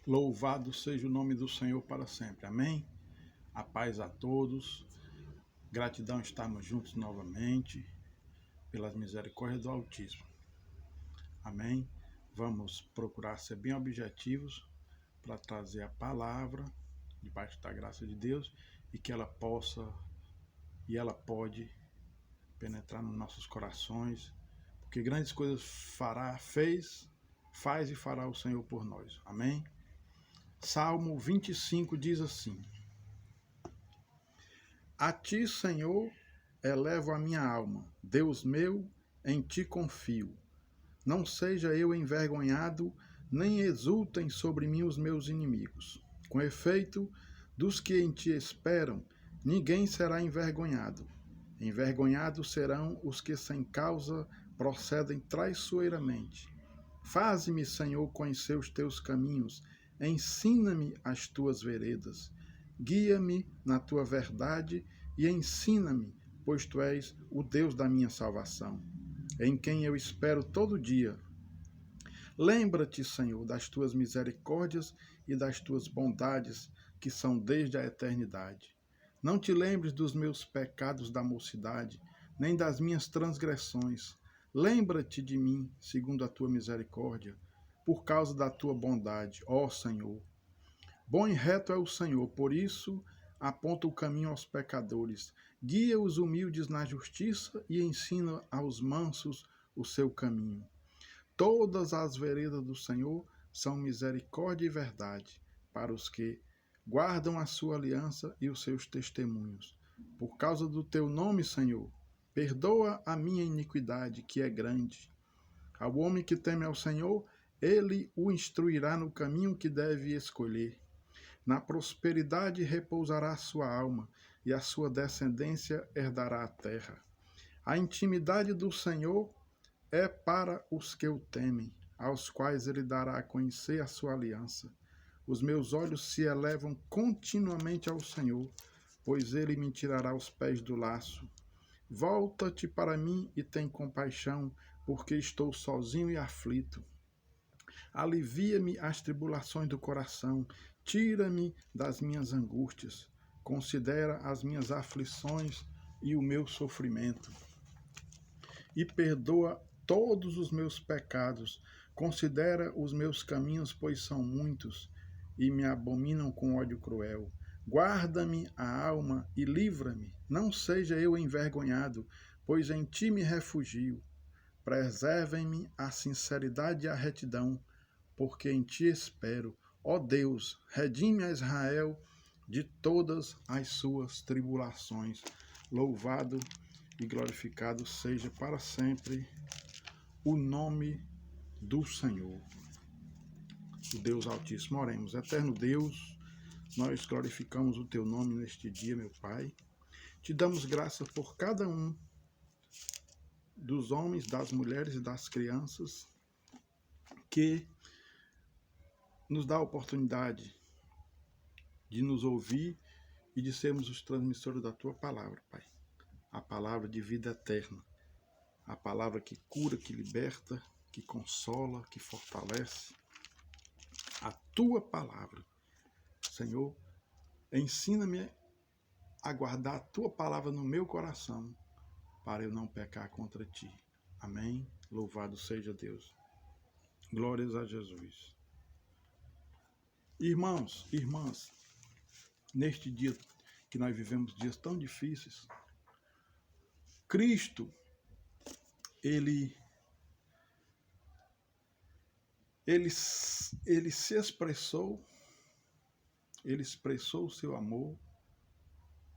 Louvado seja o nome do Senhor para sempre. Amém? A paz a todos. Gratidão estarmos juntos novamente pelas misericórdias do Altíssimo. Amém? Vamos procurar ser bem objetivos para trazer a palavra debaixo da graça de Deus e que ela possa e ela pode penetrar nos nossos corações, porque grandes coisas faz e fará o Senhor por nós. Amém? Salmo 25 diz assim: A ti, Senhor, elevo a minha alma. Deus meu, em ti confio. Não seja eu envergonhado, nem exultem sobre mim os meus inimigos. Com efeito, dos que em ti esperam, ninguém será envergonhado. Envergonhados serão os que sem causa procedem traiçoeiramente. Faze-me, Senhor, conhecer os teus caminhos, ensina-me as tuas veredas. Guia-me na tua verdade e ensina-me, pois tu és o Deus da minha salvação, em quem eu espero todo dia. Lembra-te, Senhor, das tuas misericórdias e das tuas bondades, que são desde a eternidade. Não te lembres dos meus pecados da mocidade, nem das minhas transgressões. Lembra-te de mim, segundo a tua misericórdia, por causa da tua bondade, ó Senhor. Bom e reto é o Senhor, por isso aponta o caminho aos pecadores. Guia os humildes na justiça e ensina aos mansos o seu caminho. Todas as veredas do Senhor são misericórdia e verdade para os que guardam a sua aliança e os seus testemunhos. Por causa do teu nome, Senhor, perdoa a minha iniquidade, que é grande. Ao homem que teme ao Senhor, ele o instruirá no caminho que deve escolher. Na prosperidade repousará a sua alma, e a sua descendência herdará a terra. A intimidade do Senhor é para os que o temem, aos quais ele dará a conhecer a sua aliança. Os meus olhos se elevam continuamente ao Senhor, pois ele me tirará os pés do laço. Volta-te para mim e tem compaixão, porque estou sozinho e aflito. Alivia-me as tribulações do coração, tira-me das minhas angústias. Considera as minhas aflições e o meu sofrimento, e perdoa todos os meus pecados. Considera os meus caminhos, pois são muitos, e me abominam com ódio cruel. Guarda-me a alma e livra-me, não seja eu envergonhado, pois em ti me refugio. Preservem-me a sinceridade e a retidão, porque em ti espero. Ó Deus, redime a Israel de todas as suas tribulações. Louvado e glorificado seja para sempre o nome do Senhor, o Deus Altíssimo. Oremos. Eterno Deus, nós glorificamos o teu nome neste dia, meu Pai. Te damos graça por cada um dos homens, das mulheres e das crianças que nos dá a oportunidade de nos ouvir e de sermos os transmissores da tua palavra, Pai. A palavra de vida eterna, a palavra que cura, que liberta, que consola, que fortalece. A tua palavra, Senhor, ensina-me a guardar a tua palavra no meu coração, para eu não pecar contra ti. Amém? Louvado seja Deus. Glórias a Jesus. Irmãos, irmãs, neste dia que nós vivemos dias tão difíceis, Cristo, ele se expressou, ele expressou o seu amor,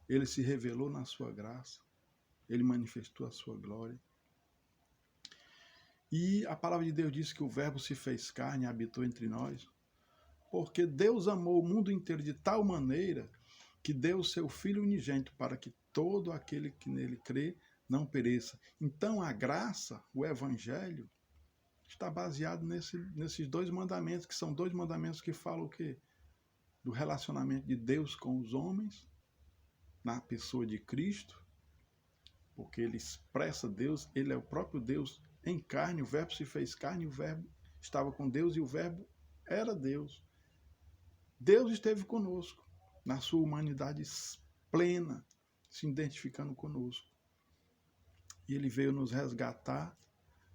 ele se revelou na sua graça, ele manifestou a sua glória. E a palavra de Deus diz que o Verbo se fez carne e habitou entre nós, porque Deus amou o mundo inteiro de tal maneira que deu o seu Filho unigênito para que todo aquele que nele crê não pereça. Então a graça, o Evangelho, está baseado nesses dois mandamentos, que são dois mandamentos que falam o quê? Do relacionamento de Deus com os homens, na pessoa de Cristo, porque ele expressa Deus, ele é o próprio Deus em carne, o Verbo se fez carne, o Verbo estava com Deus e o Verbo era Deus. Deus esteve conosco, na sua humanidade plena, se identificando conosco. E ele veio nos resgatar,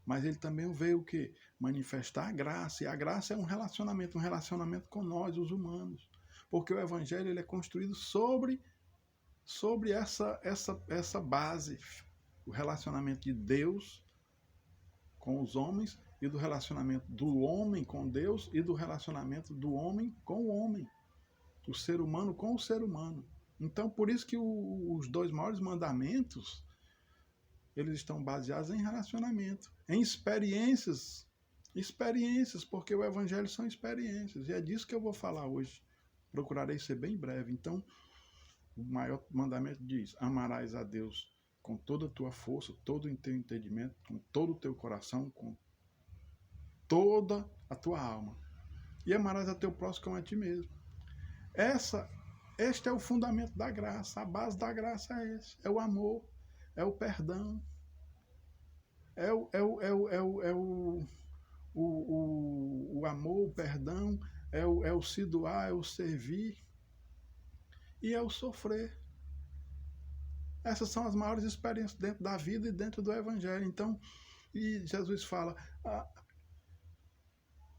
mas ele também veio o quê? Manifestar a graça. E a graça é um relacionamento com nós, os humanos. Porque o evangelho ele é construído sobre essa base. O relacionamento de Deus com os homens e do relacionamento do homem com Deus e do relacionamento do homem com o homem. O ser humano com o ser humano. Então, por isso que os dois maiores mandamentos eles estão baseados em relacionamento, em experiências. Experiências, porque o evangelho são experiências. E é disso que eu vou falar hoje. Procurarei ser bem breve. Então, o maior mandamento diz: amarás a Deus com toda a tua força, todo o teu entendimento, com todo o teu coração, com toda a tua alma. E amarás a teu próximo como a ti mesmo. Este é o fundamento da graça. A base da graça é esse. É o amor, é o perdão, o amor, o perdão, é o se doar, é o servir e é o sofrer. Essas são as maiores experiências dentro da vida e dentro do evangelho. Então, e Jesus fala: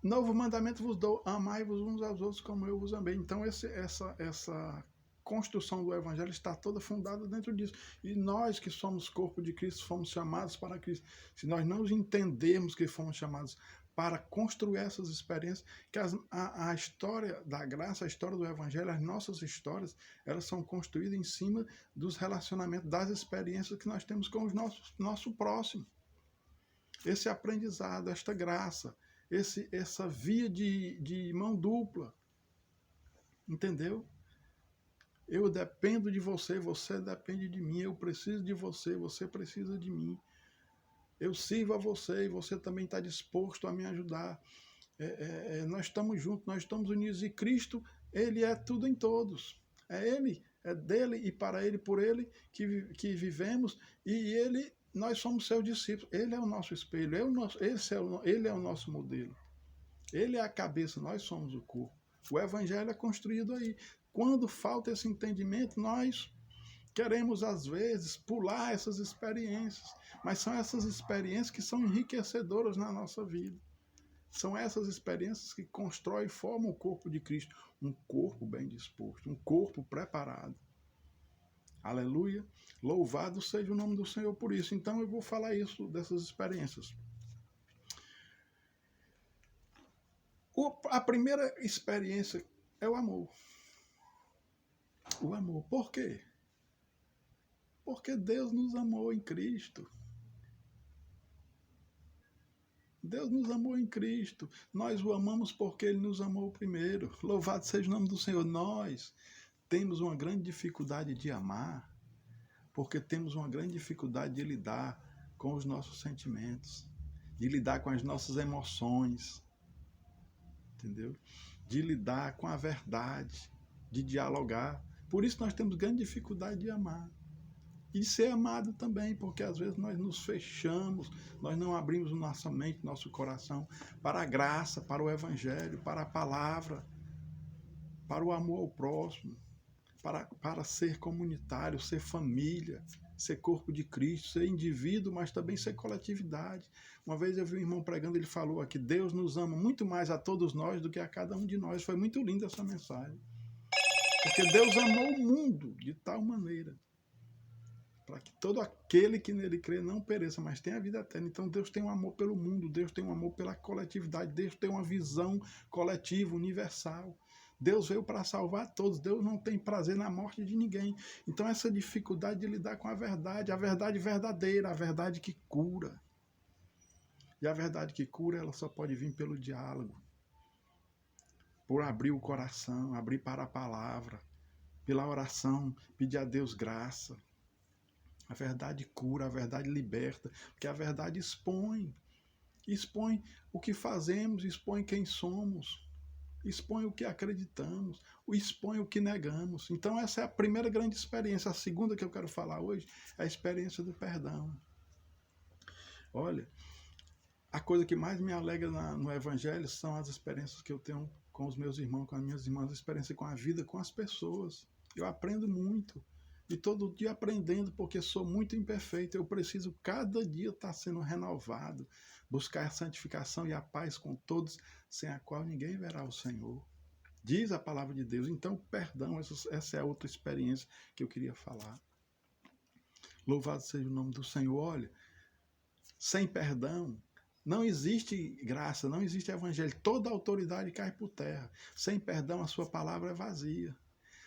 novo mandamento vos dou, amai-vos uns aos outros como eu vos amei. Então, essa construção do evangelho está toda fundada dentro disso. E nós que somos corpo de Cristo, fomos chamados para Cristo. Se nós não entendermos que fomos chamados para construir essas experiências, que a história da graça, a história do evangelho, as nossas histórias, elas são construídas em cima dos relacionamentos, das experiências que nós temos com o nosso próximo. Esse aprendizado, esta graça, essa via de mão dupla. Entendeu? Eu dependo de você, você depende de mim, eu preciso de você, você precisa de mim. Eu sirvo a você e você também está disposto a me ajudar. Nós estamos juntos, nós estamos unidos e Cristo, Ele é tudo em todos. É Ele, é dele e para Ele, por Ele que vivemos e nós somos seus discípulos. Ele é o nosso espelho, Ele é o nosso modelo. Ele é a cabeça, nós somos o corpo. O evangelho é construído aí. Quando falta esse entendimento, nós queremos, às vezes, pular essas experiências. Mas são essas experiências que são enriquecedoras na nossa vida. São essas experiências que constroem e formam o corpo de Cristo. Um corpo bem disposto, um corpo preparado. Aleluia. Louvado seja o nome do Senhor por isso. Então eu vou falar isso, dessas experiências. A primeira experiência é o amor. O amor. Por quê? Porque Deus nos amou em Cristo. Deus nos amou em Cristo. Nós o amamos porque Ele nos amou primeiro. Louvado seja o nome do Senhor. Nós temos uma grande dificuldade de amar, porque temos uma grande dificuldade de lidar com os nossos sentimentos, de lidar com as nossas emoções, entendeu? De lidar com a verdade, de dialogar. Por isso nós temos grande dificuldade de amar. E ser amado também, porque às vezes nós nos fechamos, nós não abrimos nossa mente, nosso coração para a graça, para o evangelho, para a palavra, para o amor ao próximo, para ser comunitário, ser família, ser corpo de Cristo, ser indivíduo, mas também ser coletividade. Uma vez eu vi um irmão pregando, ele falou aqui: Deus nos ama muito mais a todos nós do que a cada um de nós. Foi muito linda essa mensagem. Porque Deus amou o mundo de tal maneira para que todo aquele que nele crê não pereça, mas tenha a vida eterna. Então Deus tem um amor pelo mundo, Deus tem um amor pela coletividade, Deus tem uma visão coletiva, universal. Deus veio para salvar todos, Deus não tem prazer na morte de ninguém. Então essa dificuldade de lidar com a verdade verdadeira, a verdade que cura. E a verdade que cura, ela só pode vir pelo diálogo, por abrir o coração, abrir para a palavra, pela oração, pedir a Deus graça. A verdade cura, a verdade liberta, porque a verdade expõe o que fazemos, expõe quem somos, expõe o que acreditamos, expõe o que negamos. Então essa é a primeira grande experiência. A segunda que eu quero falar hoje é a experiência do perdão. Olha, a coisa que mais me alegra no Evangelho são as experiências que eu tenho com os meus irmãos, com as minhas irmãs, experiência com a vida, com as pessoas. Eu aprendo muito. E todo dia aprendendo, porque sou muito imperfeito. Eu preciso cada dia estar sendo renovado, buscar a santificação e a paz com todos, sem a qual ninguém verá o Senhor. Diz a palavra de Deus. Então, perdão, essa é a outra experiência que eu queria falar. Louvado seja o nome do Senhor. Olha, sem perdão, não existe graça, não existe evangelho. Toda autoridade cai por terra. Sem perdão, a sua palavra é vazia.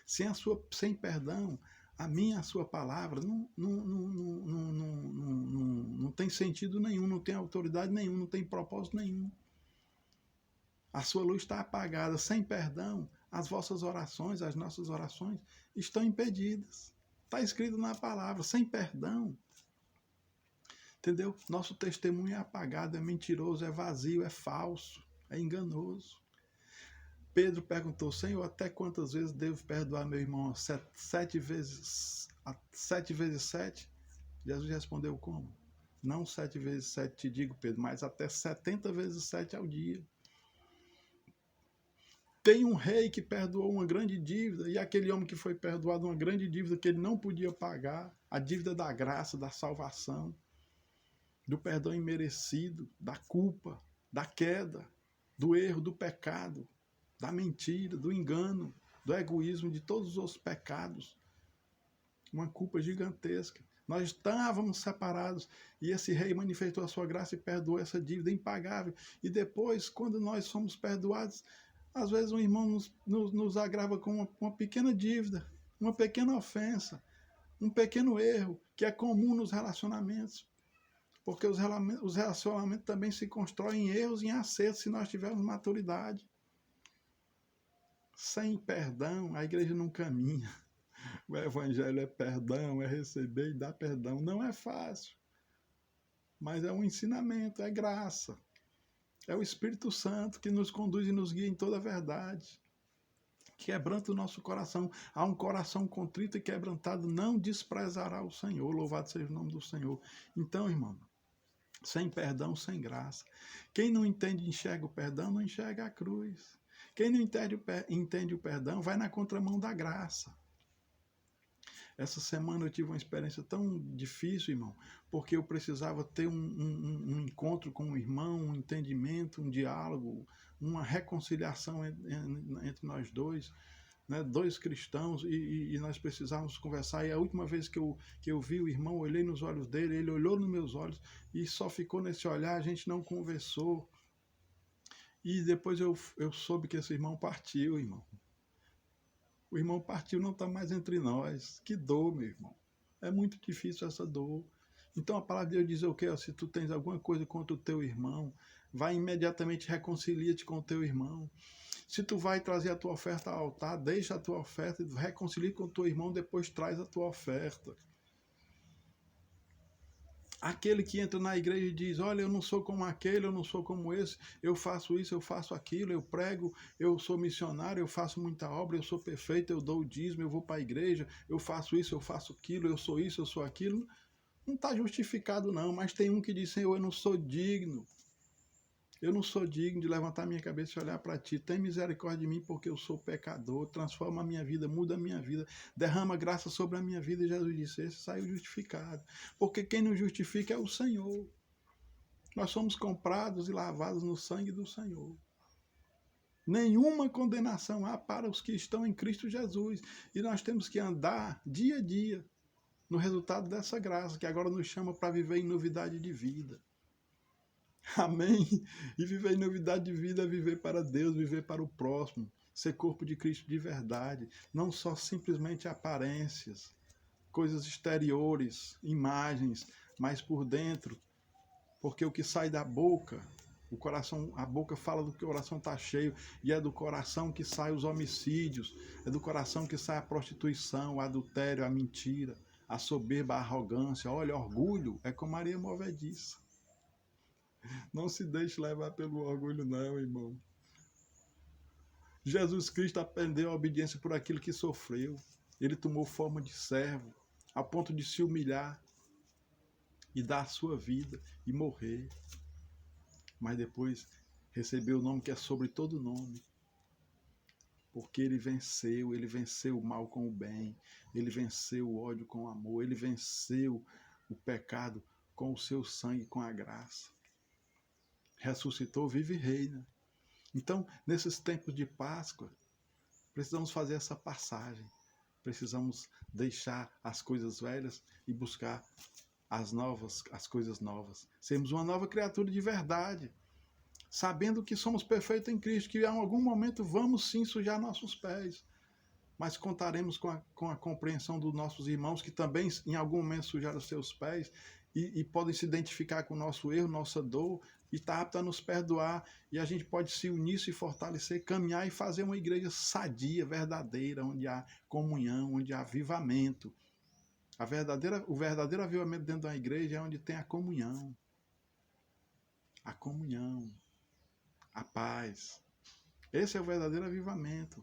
Sem perdão, a sua palavra não tem sentido nenhum, não tem autoridade nenhuma, não tem propósito nenhum. A sua luz está apagada. Sem perdão, as vossas orações, as nossas orações estão impedidas. Está escrito na palavra, sem perdão. Entendeu? Nosso testemunho é apagado, é mentiroso, é vazio, é falso, é enganoso. Pedro perguntou, Senhor, até quantas vezes devo perdoar meu irmão? 7 vezes 7? Jesus respondeu como? Não 7 vezes 7 te digo, Pedro, mas até 70 vezes 7 ao dia. Tem um rei que perdoou uma grande dívida, e aquele homem que foi perdoado uma grande dívida que ele não podia pagar, a dívida da graça, da salvação, do perdão imerecido, da culpa, da queda, do erro, do pecado, da mentira, do engano, do egoísmo, de todos os pecados. Uma culpa gigantesca. Nós estávamos separados e esse rei manifestou a sua graça e perdoou essa dívida impagável. E depois, quando nós somos perdoados, às vezes um irmão nos agrava com uma pequena dívida, uma pequena ofensa, um pequeno erro, que é comum nos relacionamentos. Porque os relacionamentos também se constroem em erros e em acertos se nós tivermos maturidade. Sem perdão, a igreja não caminha. O evangelho é perdão, é receber e dar perdão. Não é fácil, mas é um ensinamento, é graça. É o Espírito Santo que nos conduz e nos guia em toda a verdade. Quebranta o nosso coração. Há um coração contrito e quebrantado, não desprezará o Senhor. Louvado seja o nome do Senhor. Então, irmão, sem perdão, sem graça. Quem não entende e enxerga o perdão, não enxerga a cruz. Quem não entende o perdão, vai na contramão da graça. Essa semana eu tive uma experiência tão difícil, irmão, porque eu precisava ter um encontro com um irmão, um entendimento, um diálogo, uma reconciliação entre nós dois, né, dois cristãos, e nós precisávamos conversar. E a última vez que eu vi o irmão, eu olhei nos olhos dele, ele olhou nos meus olhos e só ficou nesse olhar, a gente não conversou. E depois eu soube que esse irmão partiu, irmão. O irmão partiu, não está mais entre nós. Que dor, meu irmão. É muito difícil essa dor. Então a palavra de Deus diz o quê? Se tu tens alguma coisa contra o teu irmão, vai imediatamente reconcilia-te com o teu irmão. Se tu vai trazer a tua oferta ao altar, deixa a tua oferta e reconcilia com o teu irmão, depois traz a tua oferta. Aquele que entra na igreja e diz, olha, eu não sou como aquele, eu não sou como esse, eu faço isso, eu faço aquilo, eu prego, eu sou missionário, eu faço muita obra, eu sou perfeito, eu dou o dízimo, eu vou para a igreja, eu faço isso, eu faço aquilo, eu sou isso, eu sou aquilo. Não está justificado não, mas tem um que diz, Senhor, eu não sou digno. Eu não sou digno de levantar minha cabeça e olhar para ti. Tem misericórdia de mim porque eu sou pecador. Transforma a minha vida, muda a minha vida. Derrama graça sobre a minha vida. E Jesus disse, esse saiu justificado. Porque quem nos justifica é o Senhor. Nós somos comprados e lavados no sangue do Senhor. Nenhuma condenação há para os que estão em Cristo Jesus. E nós temos que andar dia a dia no resultado dessa graça, que agora nos chama para viver em novidade de vida. Amém? E viver em novidade de vida é viver para Deus, viver para o próximo, ser corpo de Cristo de verdade, não só simplesmente aparências, coisas exteriores, imagens, mas por dentro, porque o que sai da boca, o coração, a boca fala do que o coração está cheio, e é do coração que saem os homicídios, é do coração que sai a prostituição, o adultério, a mentira, a soberba, a arrogância. Olha, orgulho é como Maria movediça. Não se deixe levar pelo orgulho não, irmão. Jesus Cristo aprendeu a obediência por aquilo que sofreu. Ele tomou forma de servo, a ponto de se humilhar e dar a sua vida e morrer. Mas depois recebeu o nome que é sobre todo nome. porque ele venceu o mal com o bem, ele venceu o ódio com o amor, ele venceu o pecado com o seu sangue, com a graça. Ressuscitou, vive e reina. Então, nesses tempos de Páscoa, precisamos fazer essa passagem. Precisamos deixar as coisas velhas e buscar as coisas novas. Sermos uma nova criatura de verdade, sabendo que somos perfeitos em Cristo, que em algum momento vamos sim sujar nossos pés, mas contaremos com a compreensão dos nossos irmãos que também em algum momento sujaram seus pés e podem se identificar com o nosso erro, nossa dor, e está apto a nos perdoar, e a gente pode se unir, se fortalecer, caminhar e fazer uma igreja sadia, verdadeira, onde há comunhão, onde há avivamento. O verdadeiro avivamento dentro da igreja é onde tem a comunhão, a paz. Esse é o verdadeiro avivamento.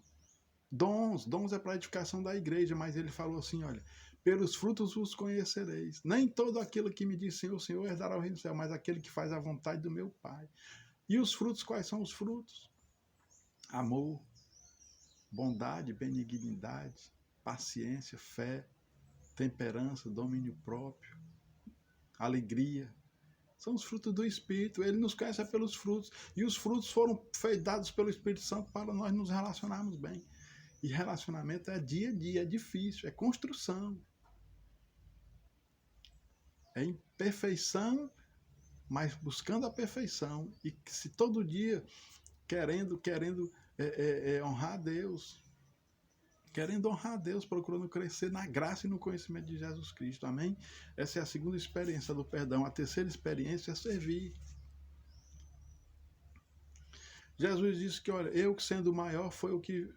Dons é para a edificação da igreja, mas ele falou assim, olha, pelos frutos os conhecereis. Nem todo aquele que me diz Senhor, Senhor herdará o reino do céu, mas aquele que faz a vontade do meu Pai. E os frutos, quais são os frutos? Amor, bondade, benignidade, paciência, fé, temperança, domínio próprio, alegria. São os frutos do Espírito. Ele nos conhece pelos frutos. E os frutos foram dados pelo Espírito Santo para nós nos relacionarmos bem. E relacionamento é dia a dia, é difícil, é construção. É imperfeição, mas buscando a perfeição. E se todo dia querendo honrar a Deus. Querendo honrar a Deus, procurando crescer na graça e no conhecimento de Jesus Cristo. Amém? Essa é a segunda experiência do perdão. A terceira experiência é servir. Jesus disse que, olha, eu que sendo o maior foi o que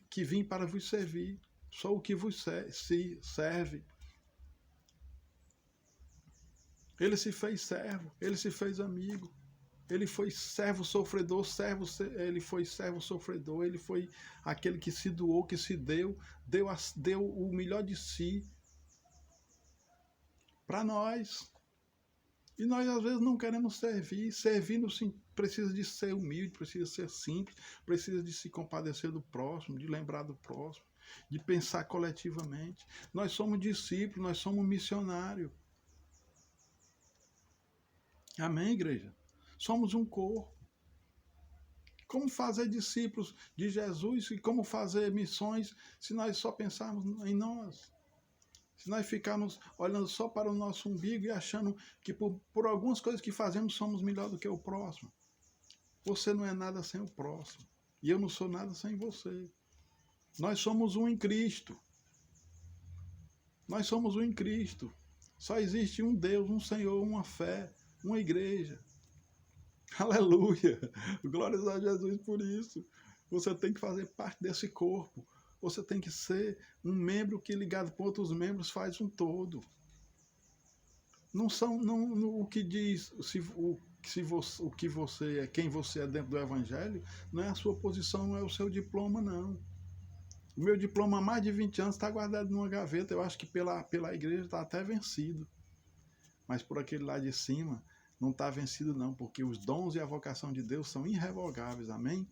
que vim para vos servir. Sou o que vos serve. Ele se fez servo, ele se fez amigo. Ele foi servo sofredor, ele foi servo sofredor, ele foi aquele que se doou, que se deu o melhor de si para nós. E nós às vezes não queremos servir. Servindo precisa de ser humilde, precisa ser simples, precisa de se compadecer do próximo, de lembrar do próximo, de pensar coletivamente. Nós somos discípulos, nós somos missionários. Amém, igreja? Somos um corpo. Como fazer discípulos de Jesus e como fazer missões se nós só pensarmos em nós? Se nós ficarmos olhando só para o nosso umbigo e achando que por algumas coisas que fazemos somos melhor do que o próximo. Você não é nada sem o próximo. E eu não sou nada sem você. Nós somos um em Cristo. Nós somos um em Cristo. Só existe um Deus, um Senhor, uma fé, uma igreja. Aleluia! Glórias a Jesus por isso. Você tem que fazer parte desse corpo. Você tem que ser um membro que ligado com outros membros faz um todo. O que diz o que você é, quem você é dentro do Evangelho, não é a sua posição, não é o seu diploma, não. O meu diploma há mais de 20 anos está guardado numa gaveta. Eu acho que pela igreja está até vencido. Mas por aquele lá de cima não está vencido não, porque os dons e a vocação de Deus são irrevogáveis, amém?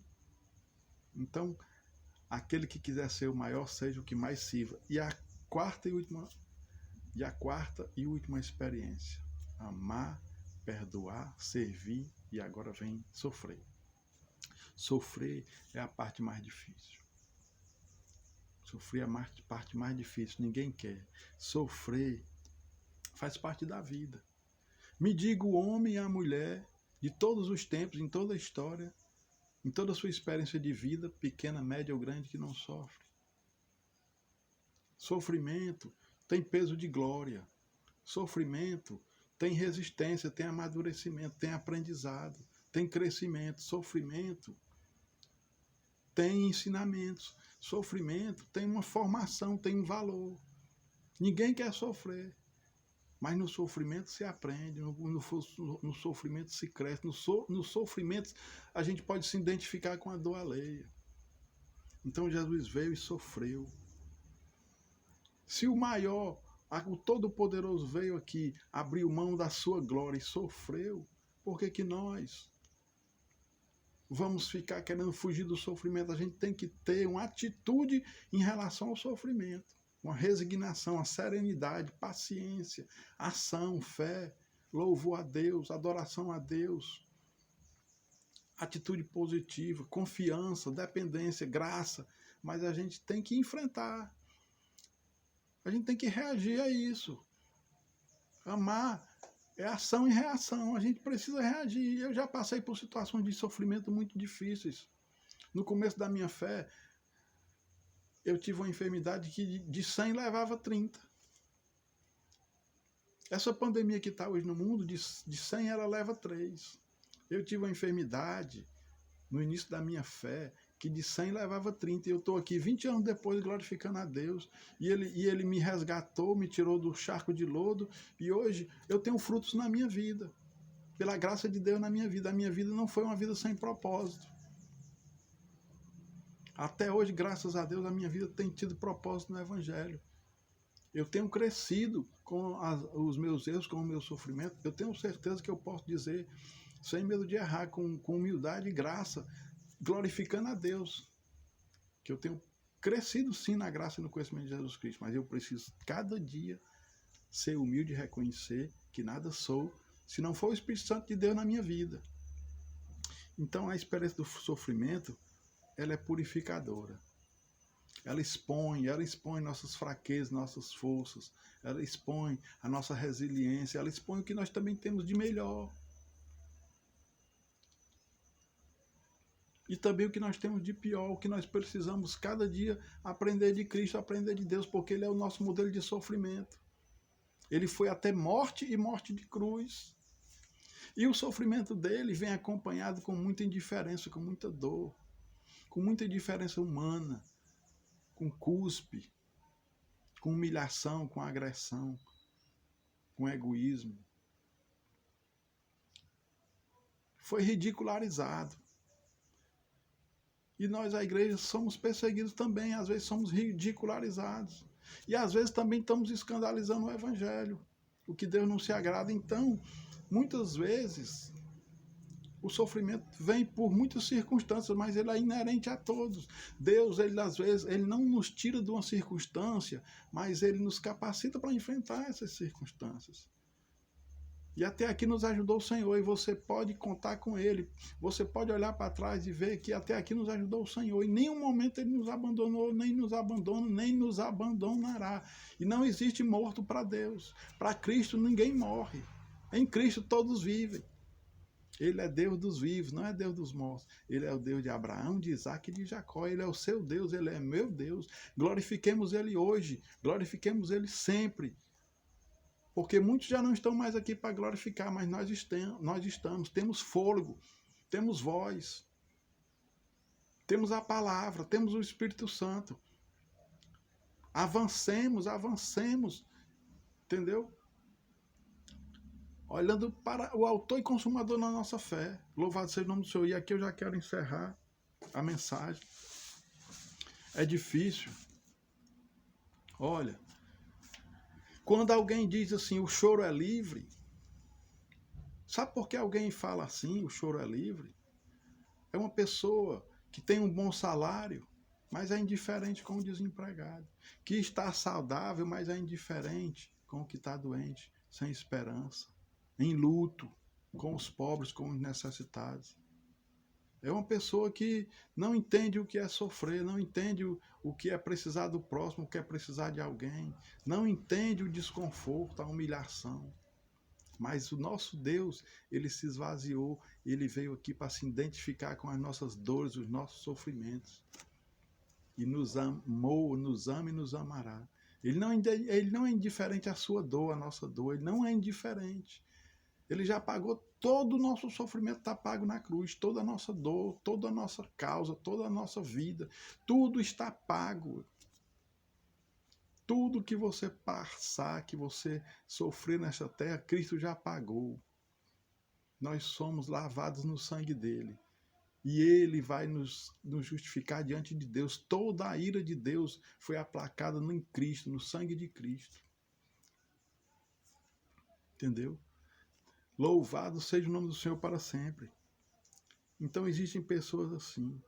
Então, aquele que quiser ser o maior, seja o que mais sirva. E a quarta e última experiência, amar, perdoar, servir e agora vem sofrer. Sofrer é a parte mais difícil. Sofrer é a parte mais difícil, ninguém quer. Sofrer faz parte da vida. Me diga o homem e a mulher de todos os tempos, em toda a história, em toda a sua experiência de vida, pequena, média ou grande, que não sofre. Sofrimento tem peso de glória. Sofrimento tem resistência, tem amadurecimento, tem aprendizado, tem crescimento. Sofrimento tem ensinamentos. Sofrimento tem uma formação, tem um valor. Ninguém quer sofrer. Mas no sofrimento se aprende, no sofrimento se cresce, no sofrimento a gente pode se identificar com a dor alheia. Então Jesus veio e sofreu. Se o maior, o Todo-Poderoso veio aqui, abriu mão da sua glória e sofreu, por que nós? vamos ficar querendo fugir do sofrimento. A gente tem que ter uma atitude em relação ao sofrimento. Uma resignação, uma serenidade, paciência, ação, fé, louvor a Deus, adoração a Deus, atitude positiva, confiança, dependência, graça. Mas a gente tem que enfrentar. A gente tem que reagir a isso. Amar é ação e reação. A gente precisa reagir. Eu já passei por situações de sofrimento muito difíceis. No começo da minha fé, eu tive uma enfermidade que de 100 levava 30. Essa pandemia que está hoje no mundo, de 100 ela leva 3. Eu tive uma enfermidade no início da minha fé que de 100 levava 30. E eu estou aqui 20 anos depois glorificando a Deus. E ele me resgatou, me tirou do charco de lodo. E hoje eu tenho frutos na minha vida. Pela graça de Deus na minha vida. A minha vida não foi uma vida sem propósito. Até hoje, graças a Deus, a minha vida tem tido propósito no Evangelho. Eu tenho crescido com os meus erros, com o meu sofrimento. Eu tenho certeza que eu posso dizer, sem medo de errar, com humildade e graça, glorificando a Deus, que eu tenho crescido sim na graça e no conhecimento de Jesus Cristo, mas eu preciso cada dia ser humilde e reconhecer que nada sou, se não for o Espírito Santo de Deus na minha vida. Então a experiência do sofrimento, ela é purificadora. Ela expõe nossas fraquezas, nossas forças, ela expõe a nossa resiliência, ela expõe o que nós também temos de melhor. E também o que nós temos de pior, o que nós precisamos cada dia aprender de Cristo, aprender de Deus, porque Ele é o nosso modelo de sofrimento. Ele foi até morte e morte de cruz. E o sofrimento dele vem acompanhado com muita indiferença, com muita dor, com muita indiferença humana, com cuspe, com humilhação, com agressão, com egoísmo. Foi ridicularizado. E nós, a igreja, somos perseguidos também, às vezes somos ridicularizados. E às vezes também estamos escandalizando o Evangelho, o que Deus não se agrada. Então, muitas vezes, o sofrimento vem por muitas circunstâncias, mas ele é inerente a todos. Deus, ele às vezes, ele não nos tira de uma circunstância, mas ele nos capacita para enfrentar essas circunstâncias. E até aqui nos ajudou o Senhor, e você pode contar com Ele. Você pode olhar para trás e ver que até aqui nos ajudou o Senhor. Em nenhum momento Ele nos abandonou, nem nos abandona, nem nos abandonará. E não existe morto para Deus. Para Cristo ninguém morre. Em Cristo todos vivem. Ele é Deus dos vivos, não é Deus dos mortos. Ele é o Deus de Abraão, de Isaac e de Jacó. Ele é o seu Deus, Ele é meu Deus. Glorifiquemos Ele hoje, glorifiquemos Ele sempre. Porque muitos já não estão mais aqui para glorificar, mas nós estamos, temos fôlego, temos voz, temos a palavra, temos o Espírito Santo. Avancemos, entendeu? Olhando para o autor e consumador da nossa fé. Louvado seja o nome do Senhor. E aqui eu já quero encerrar a mensagem. É difícil. Olha, quando alguém diz assim, o choro é livre, sabe por que alguém fala assim, o choro é livre? É uma pessoa que tem um bom salário, mas é indiferente com o desempregado. Que está saudável, mas é indiferente com o que está doente, sem esperança, em luto, com os pobres, com os necessitados. É uma pessoa que não entende o que é sofrer, não entende o que é precisar do próximo, o que é precisar de alguém, não entende o desconforto, a humilhação. Mas o nosso Deus, ele se esvaziou, ele veio aqui para se identificar com as nossas dores, os nossos sofrimentos. E nos amou, nos ama e nos amará. Ele não é indiferente à sua dor, à nossa dor, ele não é indiferente. Ele já pagou todo o nosso sofrimento, está pago na cruz, toda a nossa dor, toda a nossa causa, toda a nossa vida, tudo está pago. Tudo que você passar, que você sofrer nessa terra, Cristo já pagou. Nós somos lavados no sangue dele. E ele vai nos justificar diante de Deus. Toda a ira de Deus foi aplacada em Cristo, no sangue de Cristo. Entendeu? Louvado seja o nome do Senhor para sempre. Então existem pessoas assim,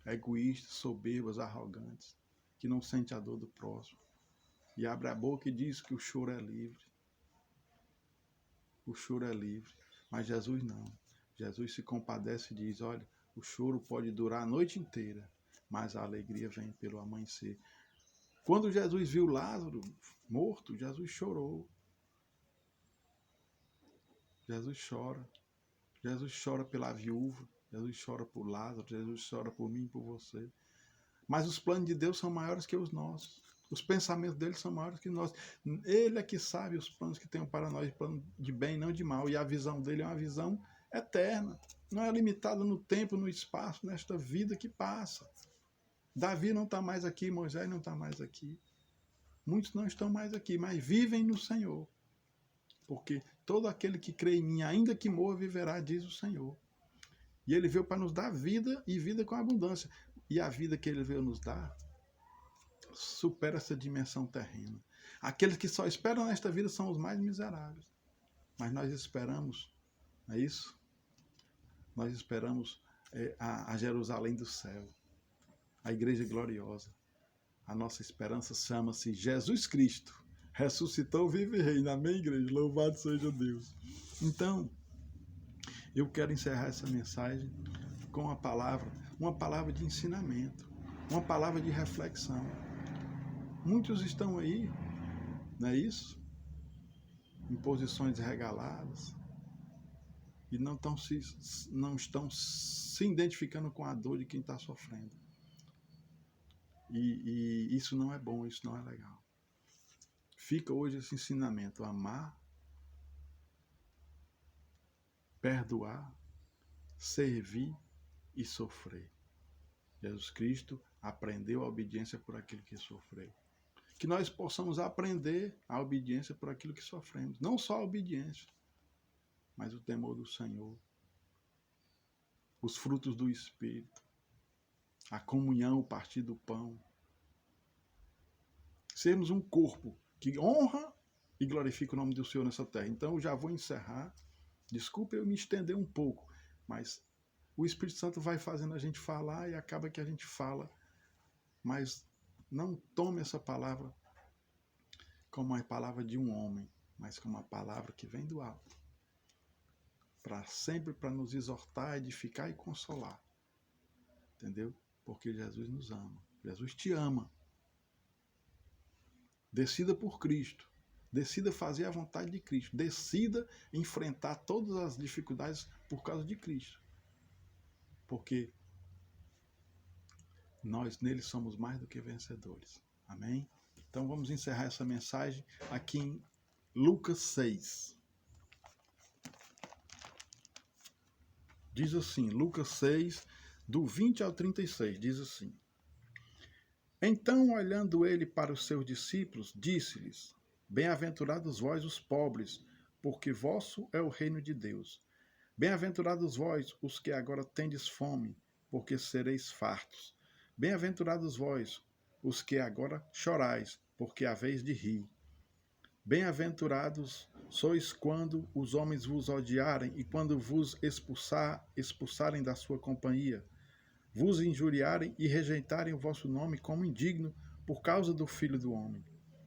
egoístas, soberbas, arrogantes, que não sentem a dor do próximo. E abre a boca e diz que o choro é livre. O choro é livre. Mas Jesus não. Jesus se compadece e diz, olha, o choro pode durar a noite inteira, mas a alegria vem pelo amanhecer. Quando Jesus viu Lázaro morto, Jesus chorou. Jesus chora. Jesus chora pela viúva. Jesus chora por Lázaro. Jesus chora por mim e por você. Mas os planos de Deus são maiores que os nossos. Os pensamentos dele são maiores que os nossos. Ele é que sabe os planos que tem para nós, plano de bem, não de mal. E a visão dele é uma visão eterna. Não é limitada no tempo, no espaço, nesta vida que passa. Davi não está mais aqui, Moisés não está mais aqui. Muitos não estão mais aqui, mas vivem no Senhor. Porque todo aquele que crê em mim, ainda que morra, viverá, diz o Senhor. E ele veio para nos dar vida e vida com abundância. E a vida que ele veio nos dar supera essa dimensão terrena. Aqueles que só esperam nesta vida são os mais miseráveis. Mas nós esperamos, não é isso? Nós esperamos a Jerusalém do céu, a igreja gloriosa. A nossa esperança chama-se Jesus Cristo. Ressuscitou, vive e reina. Amém, igreja? Louvado seja Deus. Então, eu quero encerrar essa mensagem com uma palavra de ensinamento, uma palavra de reflexão. Muitos estão aí, não é isso? Em posições regaladas e não estão se identificando com a dor de quem está sofrendo. E isso não é bom, isso não é legal. Fica hoje esse ensinamento: amar, perdoar, servir e sofrer. Jesus Cristo aprendeu a obediência por aquilo que sofreu. Que nós possamos aprender a obediência por aquilo que sofremos. Não só a obediência, mas o temor do Senhor, os frutos do Espírito, a comunhão, o partir do pão. Sermos um corpo que honra e glorifica o nome do Senhor nessa terra. Então eu já vou encerrar. Desculpe eu me estender um pouco, mas o Espírito Santo vai fazendo a gente falar e acaba que a gente fala, mas não tome essa palavra como a palavra de um homem, mas como uma palavra que vem do alto, sempre para nos exortar, edificar e consolar, entendeu? Porque Jesus nos ama, Jesus te ama. Decida por Cristo, decida fazer a vontade de Cristo, decida enfrentar todas as dificuldades por causa de Cristo, porque nós nele somos mais do que vencedores. Amém? Então vamos encerrar essa mensagem aqui em Lucas 6. Diz assim, Lucas 6, do 20 ao 36, diz assim: Então, olhando ele para os seus discípulos, disse-lhes: Bem-aventurados vós os pobres, porque vosso é o reino de Deus. Bem-aventurados vós os que agora tendes fome, porque sereis fartos. Bem-aventurados vós os que agora chorais, porque haveis de rir. Bem-aventurados sois quando os homens vos odiarem e quando vos expulsarem da sua companhia, vos injuriarem e rejeitarem o vosso nome como indigno por causa do Filho do Homem.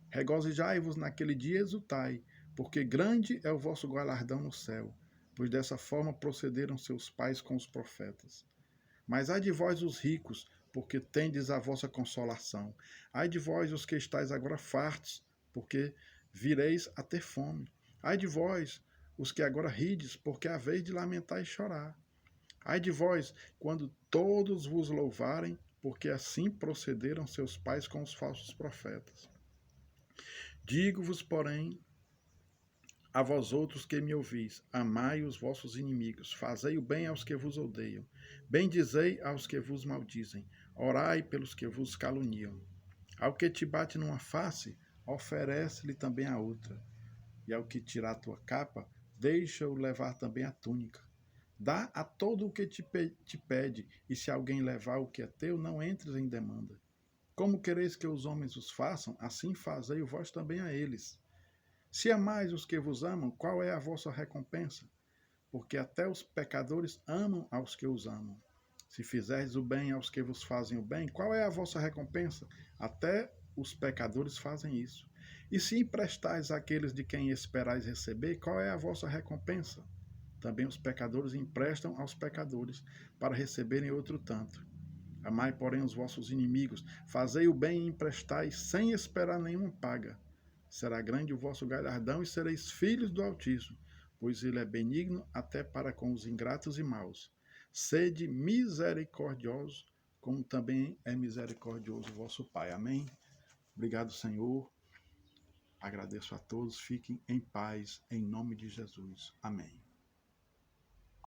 Regozijai-vos naquele dia e exultai, porque grande é o vosso galardão no céu, pois dessa forma procederam seus pais com os profetas. Mas ai de vós os ricos, porque tendes a vossa consolação. Ai de vós os que estáis agora fartos, porque vireis a ter fome. Ai de vós os que agora rides, porque haveis de lamentar e chorar. Ai de vós, quando todos vos louvarem, porque assim procederam seus pais com os falsos profetas. Digo-vos, porém, a vós outros que me ouvis, amai os vossos inimigos, fazei o bem aos que vos odeiam, bendizei aos que vos maldizem, orai pelos que vos caluniam. Ao que te bate numa face, oferece-lhe também a outra, e ao que tirar a tua capa, deixa-o levar também a túnica. Dá a todo o que te pede, e se alguém levar o que é teu, não entres em demanda. Como quereis que os homens os façam, assim fazei vós também a eles. Se amais os que vos amam, qual é a vossa recompensa? porque até os pecadores amam aos que os amam. Se fizerdes o bem aos que vos fazem o bem, qual é a vossa recompensa? Até os pecadores fazem isso. E se emprestais àqueles de quem esperais receber, qual é a vossa recompensa? Também os pecadores emprestam aos pecadores, para receberem outro tanto. Amai, porém, os vossos inimigos, fazei o bem e emprestai, sem esperar nenhuma paga. Será grande o vosso galardão e sereis filhos do Altíssimo, pois ele é benigno até para com os ingratos e maus. Sede misericordiosos, como também é misericordioso o vosso Pai. Amém? Obrigado, Senhor. Agradeço a todos. Fiquem em paz, em nome de Jesus. Amém.